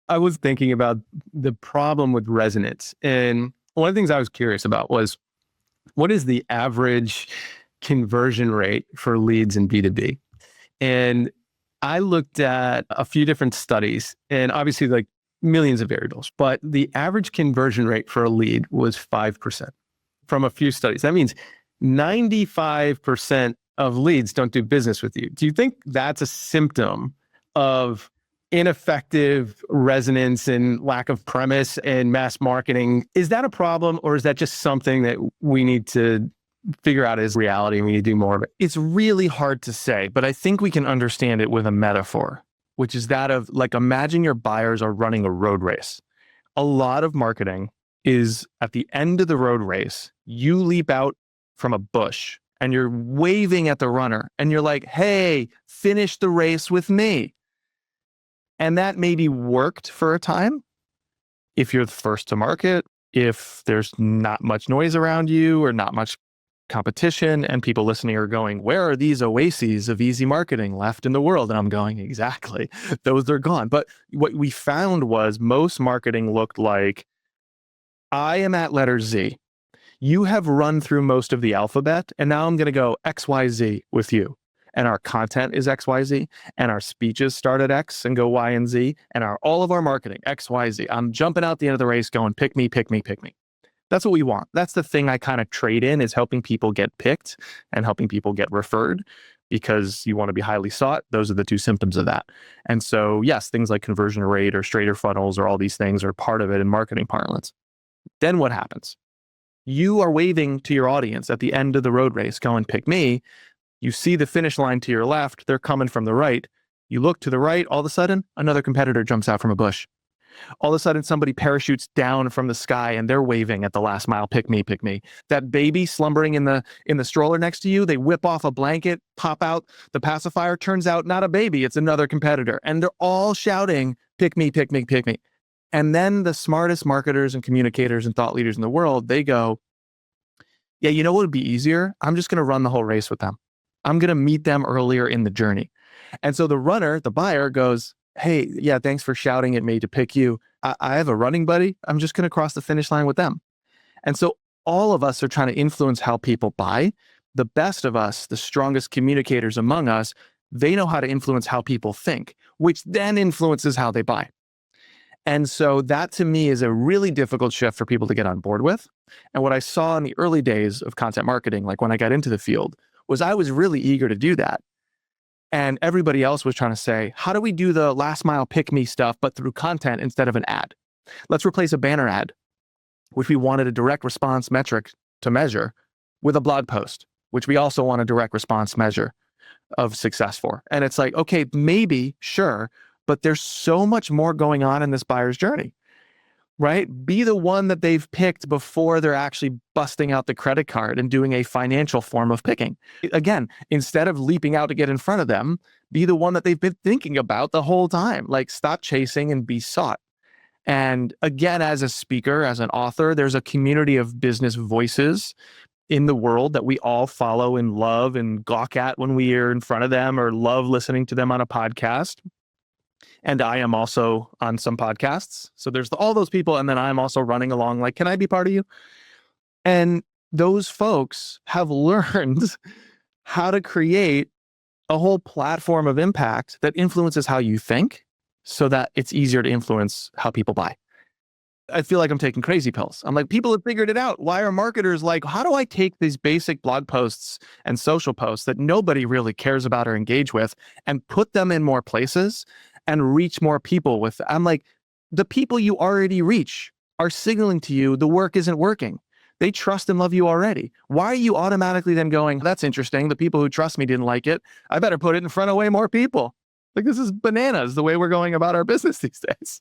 I was thinking about the problem with resonance. And one of the things I was curious about was what is the average conversion rate for leads in B2B? And I looked at a few different studies and obviously like millions of variables, but the average conversion rate for a lead was 5% from a few studies. That means 95% of leads don't do business with you. Do you think that's a symptom of ineffective resonance and lack of premise and mass marketing? Is that a problem, or is that just something that we need to figure out as reality and we need to do more of it? It's really hard to say, but I think we can understand it with a metaphor, which is that of like, imagine your buyers are running a road race. A lot of marketing is at the end of the road race, you leap out from a bush and you're waving at the runner and you're like, hey, finish the race with me. And that maybe worked for a time. If you're the first to market, if there's not much noise around you or not much competition and people listening are going, where are these oases of easy marketing left in the world? And I'm going, exactly, those are gone. But what we found was most marketing looked like, I am at letter Z. You have run through most of the alphabet, and now I'm going to go XYZ with you. And our content is XYZ, and our speeches start at X and go Y and Z, and all of our marketing, XYZ. I'm jumping out the end of the race going, pick me, pick me, pick me. That's what we want. That's the thing I kind of trade in, is helping people get picked and helping people get referred, because you want to be highly sought. Those are the two symptoms of that. And so, yes, things like conversion rate or straighter funnels or all these things are part of it in marketing parlance. Then what happens? You are waving to your audience at the end of the road race going, pick me. You see the finish line to your left. They're coming from the right. You look to the right. All of a sudden, another competitor jumps out from a bush. All of a sudden, somebody parachutes down from the sky and they're waving at the last mile, pick me, pick me. That baby slumbering in the stroller next to you, they whip off a blanket, pop out the pacifier. Turns out not a baby, it's another competitor. And they're all shouting, pick me, pick me, pick me. And then the smartest marketers and communicators and thought leaders in the world, they go, yeah, you know what would be easier? I'm just going to run the whole race with them. I'm going to meet them earlier in the journey. And so the runner, the buyer goes, hey, yeah, thanks for shouting at me to pick you. I have a running buddy. I'm just going to cross the finish line with them. And so all of us are trying to influence how people buy. The best of us, the strongest communicators among us, they know how to influence how people think, which then influences how they buy. And so that to me is a really difficult shift for people to get on board with. And what I saw in the early days of content marketing, like when I got into the field, was I was really eager to do that. And everybody else was trying to say, how do we do the last mile pick me stuff, but through content instead of an ad? Let's replace a banner ad, which we wanted a direct response metric to measure, with a blog post, which we also want a direct response measure of success for. And it's like, okay, maybe, sure, but there's so much more going on in this buyer's journey, right? Be the one that they've picked before they're actually busting out the credit card and doing a financial form of picking. Again, instead of leaping out to get in front of them, be the one that they've been thinking about the whole time. Like, stop chasing and be sought. And again, as a speaker, as an author, there's a community of business voices in the world that we all follow and love and gawk at when we are in front of them, or love listening to them on a podcast. And I am also on some podcasts. So there's all those people. And then I'm also running along like, can I be part of you? And those folks have learned how to create a whole platform of impact that influences how you think, so that it's easier to influence how people buy. I feel like I'm taking crazy pills. I'm like, people have figured it out. Why are marketers like, how do I take these basic blog posts and social posts that nobody really cares about or engage with and put them in more places and reach more people with? I'm like, the people you already reach are signaling to you the work isn't working. They trust and love you already. Why are you automatically then going, that's interesting, the people who trust me didn't like it, I better put it in front of way more people? Like, this is bananas, the way we're going about our business these days.